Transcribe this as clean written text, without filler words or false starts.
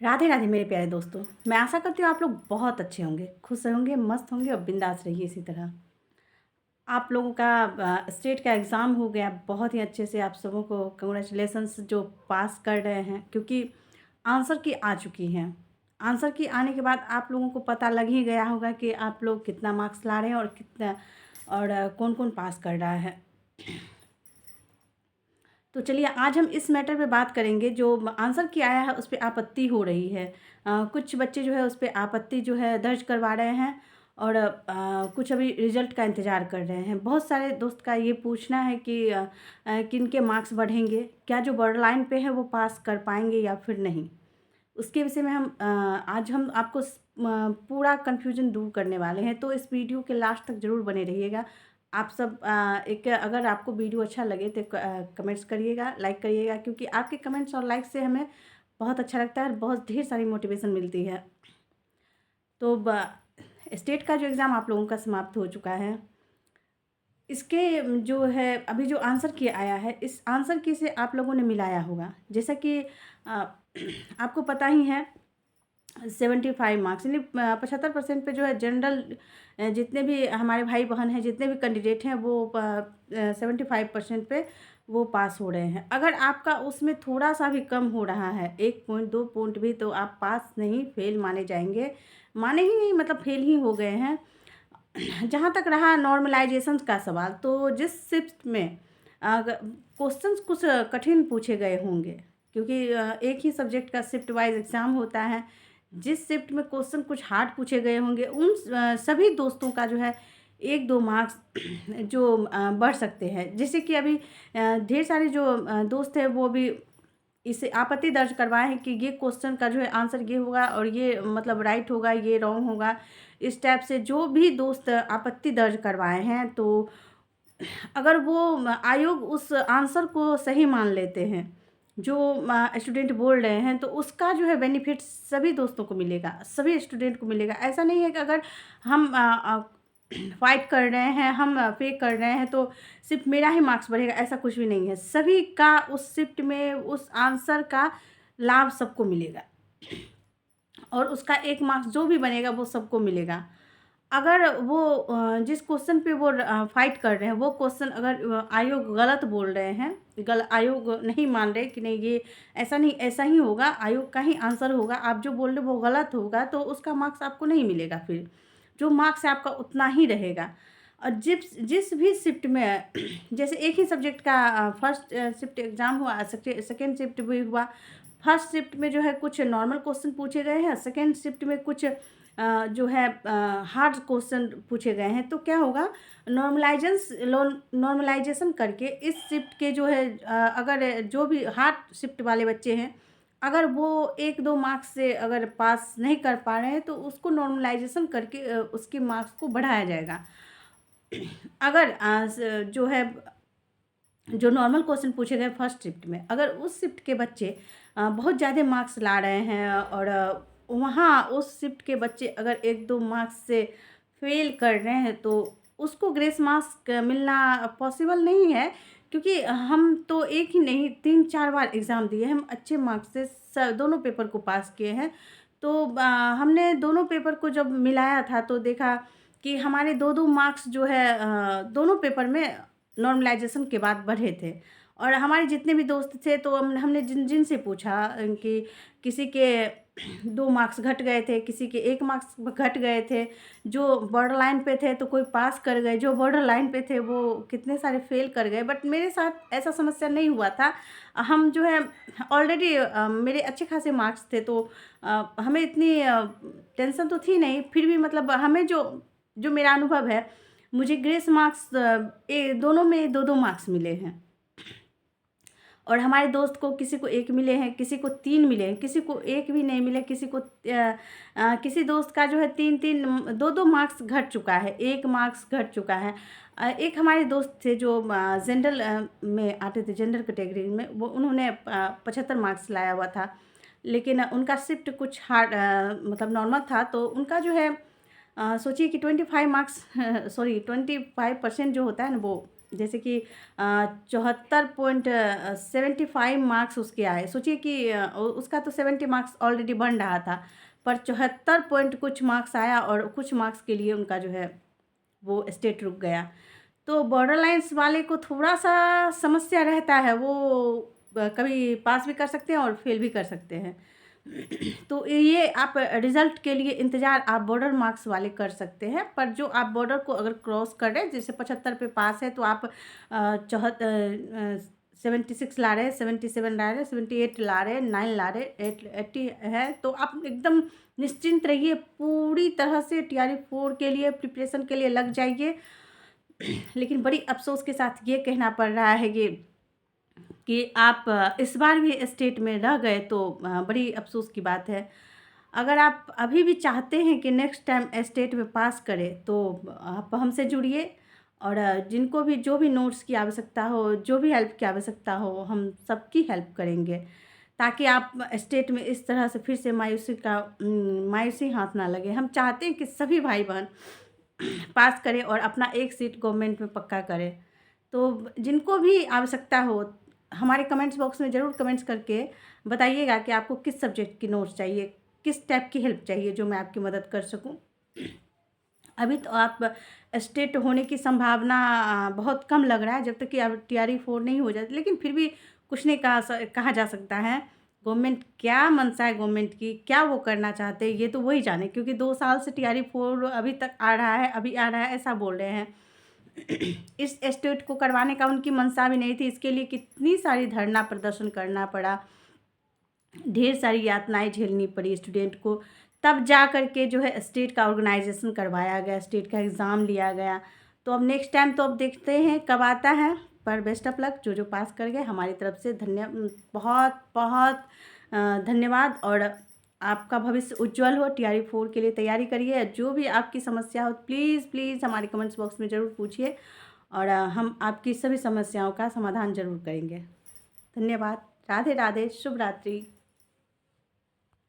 राधे राधे मेरे प्यारे दोस्तों। मैं आशा करती हूँ आप लोग बहुत अच्छे होंगे, खुश होंगे, मस्त होंगे और बिंदास रहिए इसी तरह। आप लोगों का स्टेट का एग्ज़ाम हो गया बहुत ही अच्छे से। आप सबों को कंग्रेचुलेशंस जो पास कर रहे हैं, क्योंकि आंसर की आ चुकी हैं। आंसर की आने के बाद आप लोगों को पता लग ही गया होगा कि आप लोग कितना मार्क्स ला रहे हैं और कितना और कौन कौन पास कर रहा है। तो चलिए आज हम इस मैटर पे बात करेंगे। जो आंसर की आया है उस पे आपत्ति हो रही है। कुछ बच्चे जो है उस पे आपत्ति जो है दर्ज करवा रहे हैं और कुछ अभी रिजल्ट का इंतज़ार कर रहे हैं। बहुत सारे दोस्त का ये पूछना है कि किनके मार्क्स बढ़ेंगे, क्या जो बॉर्डर लाइन पे है वो पास कर पाएंगे या फिर नहीं। उसके विषय में हम आज हम आपको पूरा कन्फ्यूजन दूर करने वाले हैं। तो इस वीडियो के लास्ट तक ज़रूर बने रहिएगा। आप सब एक अगर आपको वीडियो अच्छा लगे तो कमेंट्स करिएगा, लाइक करिएगा, क्योंकि आपके कमेंट्स और लाइक से हमें बहुत अच्छा लगता है और बहुत ढेर सारी मोटिवेशन मिलती है। तो स्टेट का जो एग्ज़ाम आप लोगों का समाप्त हो चुका है, इसके जो है अभी जो आंसर की आया है, इस आंसर की से आप लोगों ने मिलाया होगा। जैसा कि आपको पता ही है 75 मार्क्स यानी 75% पे जो है जनरल जितने भी हमारे भाई बहन हैं, जितने भी कैंडिडेट हैं, वो 75% पे वो पास हो रहे हैं। अगर आपका उसमें थोड़ा सा भी कम हो रहा है, 1 पॉइंट 2 पॉइंट भी, तो आप पास नहीं फेल माने जाएंगे। माने ही नहीं मतलब फेल ही हो गए हैं। जहाँ तक रहा नॉर्मलाइजेशन का सवाल, तो जिस शिफ्ट में क्वेश्चंस कुछ कठिन पूछे गए होंगे, क्योंकि एक ही सब्जेक्ट का शिफ्ट वाइज एग्ज़ाम होता है। जिस शिफ्ट में क्वेश्चन कुछ हार्ड पूछे गए होंगे, उन सभी दोस्तों का जो है 1-2 मार्क्स जो बढ़ सकते हैं। जैसे कि अभी ढेर सारे जो दोस्त हैं वो भी इसे आपत्ति दर्ज करवाए हैं कि ये क्वेश्चन का जो है आंसर ये होगा और ये मतलब राइट होगा, ये रॉन्ग होगा। इस टाइप से जो भी दोस्त आपत्ति दर्ज करवाए हैं, तो अगर वो आयोग उस आंसर को सही मान लेते हैं जो स्टूडेंट बोल रहे हैं, तो उसका जो है बेनिफिट सभी दोस्तों को मिलेगा, सभी स्टूडेंट को मिलेगा। ऐसा नहीं है कि अगर हम फाइट कर रहे हैं, हम पे कर रहे हैं, तो सिर्फ मेरा ही मार्क्स बढ़ेगा, ऐसा कुछ भी नहीं है। सभी का उस शिफ्ट में उस आंसर का लाभ सबको मिलेगा और उसका 1 मार्क्स जो भी बनेगा वो सबको मिलेगा। अगर वो जिस क्वेश्चन पे वो फाइट कर रहे हैं, वो क्वेश्चन अगर आयोग गलत बोल रहे हैं, आयोग नहीं मान रहे कि नहीं ये ऐसा नहीं ऐसा ही होगा, आयोग का ही आंसर होगा, आप जो बोल रहे हो वो गलत होगा, तो उसका मार्क्स आपको नहीं मिलेगा। फिर जो मार्क्स है आपका उतना ही रहेगा। और जिस जिस भी शिफ्ट में जैसे एक ही सब्जेक्ट का फर्स्ट शिफ्ट एग्ज़ाम हुआ, सेकेंड शिफ्ट भी हुआ। फर्स्ट शिफ्ट में जो है कुछ नॉर्मल क्वेश्चन पूछे गए हैं, सेकेंड शिफ्ट में कुछ जो है हार्ड क्वेश्चन पूछे गए हैं। तो क्या होगा, नॉर्मलाइजेशन करके इस शिफ्ट के जो है अगर जो भी हार्ड शिफ्ट वाले बच्चे हैं, अगर वो 1-2 मार्क्स से अगर पास नहीं कर पा रहे हैं, तो उसको नॉर्मलाइजेशन करके उसके मार्क्स को बढ़ाया जाएगा। अगर जो है जो नॉर्मल क्वेश्चन पूछे गए फर्स्ट शिफ्ट में, अगर उस शिफ्ट के बच्चे बहुत ज़्यादा मार्क्स ला रहे हैं और वहाँ उस शिफ्ट के बच्चे अगर 1-2 मार्क्स से फेल कर रहे हैं, तो उसको ग्रेस मार्क्स मिलना पॉसिबल नहीं है। क्योंकि हम तो एक ही नहीं 3-4 बार एग्ज़ाम दिए हैं, हम अच्छे मार्क्स से दोनों पेपर को पास किए हैं। तो हमने दोनों पेपर को जब मिलाया था तो देखा कि हमारे 2-2 मार्क्स जो है दोनों पेपर में नॉर्मलाइजेशन के बाद बढ़े थे। और हमारे जितने भी दोस्त थे, तो हमने जिनसे पूछा कि किसी के 2 मार्क्स घट गए थे, किसी के 1 मार्क्स घट गए थे। जो बॉर्डर लाइन पे थे तो कोई पास कर गए, जो बॉर्डर लाइन पे थे वो कितने सारे फेल कर गए। बट मेरे साथ ऐसा समस्या नहीं हुआ था। हम जो है ऑलरेडी मेरे अच्छे खासे मार्क्स थे, तो हमें इतनी टेंशन तो थी नहीं। फिर भी मतलब हमें जो जो मेरा अनुभव है, मुझे ग्रेस मार्क्स दोनों में 2-2 मार्क्स मिले हैं। और हमारे दोस्त को किसी को 1 मिले हैं, किसी को 3 मिले हैं, किसी को 1 भी नहीं मिले, किसी दोस्त का जो है 3-3 2-2 मार्क्स घट चुका है, 1 मार्क्स घट चुका है। एक हमारे दोस्त थे जो जनरल में आते थे, जनरल कैटेगरी में, वो उन्होंने 75 मार्क्स लाया हुआ था। लेकिन उनका शिफ्ट कुछ हार्ड मतलब नॉर्मल था, तो उनका जो है सोचिए कि 25 मार्क्स सॉरी 25% जो होता है ना, वो जैसे कि 74.75 मार्क्स उसके आए। सोचिए कि उसका तो 70 मार्क्स ऑलरेडी बन रहा था, पर 74 पॉइंट कुछ मार्क्स आया और कुछ मार्क्स के लिए उनका जो है वो स्टेट रुक गया। तो बॉर्डर लाइन्स वाले को थोड़ा-सा समस्या रहता है, वो कभी पास भी कर सकते हैं और फेल भी कर सकते हैं। तो ये आप रिज़ल्ट के लिए इंतज़ार आप बॉर्डर मार्क्स वाले कर सकते हैं, पर जो आप बॉर्डर को अगर क्रॉस कर रहे हैं, जैसे 75 पे पास है तो आप 76 ला रहे हैं, 77 ला रहे हैं, 78 ला रहे हैं, 9 ला रहे हैं, 80 है, तो आप एकदम निश्चिंत रहिए, पूरी तरह से टीआरई 4 के लिए प्रिपरेशन के लिए लग जाइए। लेकिन बड़ी अफ़सोस के साथ ये कहना पड़ रहा है कि आप इस बार भी स्टेट में रह गए, तो बड़ी अफ़सोस की बात है। अगर आप अभी भी चाहते हैं कि नेक्स्ट टाइम स्टेट में पास करें, तो आप हमसे जुड़िए और जिनको भी जो भी नोट्स की आवश्यकता हो, जो भी हेल्प की आवश्यकता हो, हम सबकी हेल्प करेंगे, ताकि आप स्टेट में इस तरह से फिर से मायूसी हाथ ना लगे। हम चाहते हैं कि सभी भाई-बहन पास करें और अपना एक सीट गवर्नमेंट में पक्का करें। तो जिनको भी आवश्यकता हो, हमारे कमेंट्स बॉक्स में ज़रूर कमेंट्स करके बताइएगा कि आपको किस सब्जेक्ट की नोट्स चाहिए, किस टाइप की हेल्प चाहिए, जो मैं आपकी मदद कर सकूं। अभी तो आप स्टेट होने की संभावना बहुत कम लग रहा है, जब तक कि अब टीआरई 4 नहीं हो जाती, लेकिन फिर भी कुछ नहीं कहा जा सकता है। गवर्नमेंट क्या मंशा है गवर्नमेंट की, क्या वो करना चाहते हैं, ये तो वही जाने, क्योंकि 2 साल से टीआरई 4 अभी तक आ रहा है, अभी आ रहा है, ऐसा बोल रहे हैं। इस स्टेट को करवाने का उनकी मंशा भी नहीं थी, इसके लिए कितनी सारी धरना प्रदर्शन करना पड़ा, ढेर सारी यातनाएं झेलनी पड़ी स्टूडेंट को, तब जा कर के जो है स्टेट का ऑर्गेनाइजेशन करवाया गया, स्टेट का एग्ज़ाम लिया गया। तो अब नेक्स्ट टाइम तो अब देखते हैं कब आता है, पर बेस्ट ऑफ लक जो पास कर गए। हमारी तरफ से बहुत बहुत धन्यवाद, और आपका भविष्य उज्जवल हो। टीआरई 4 के लिए तैयारी करिए। जो भी आपकी समस्या हो, प्लीज़ प्लीज़ हमारे कमेंट्स बॉक्स में ज़रूर पूछिए, और हम आपकी सभी समस्याओं का समाधान ज़रूर करेंगे। धन्यवाद। राधे राधे। शुभ रात्रि।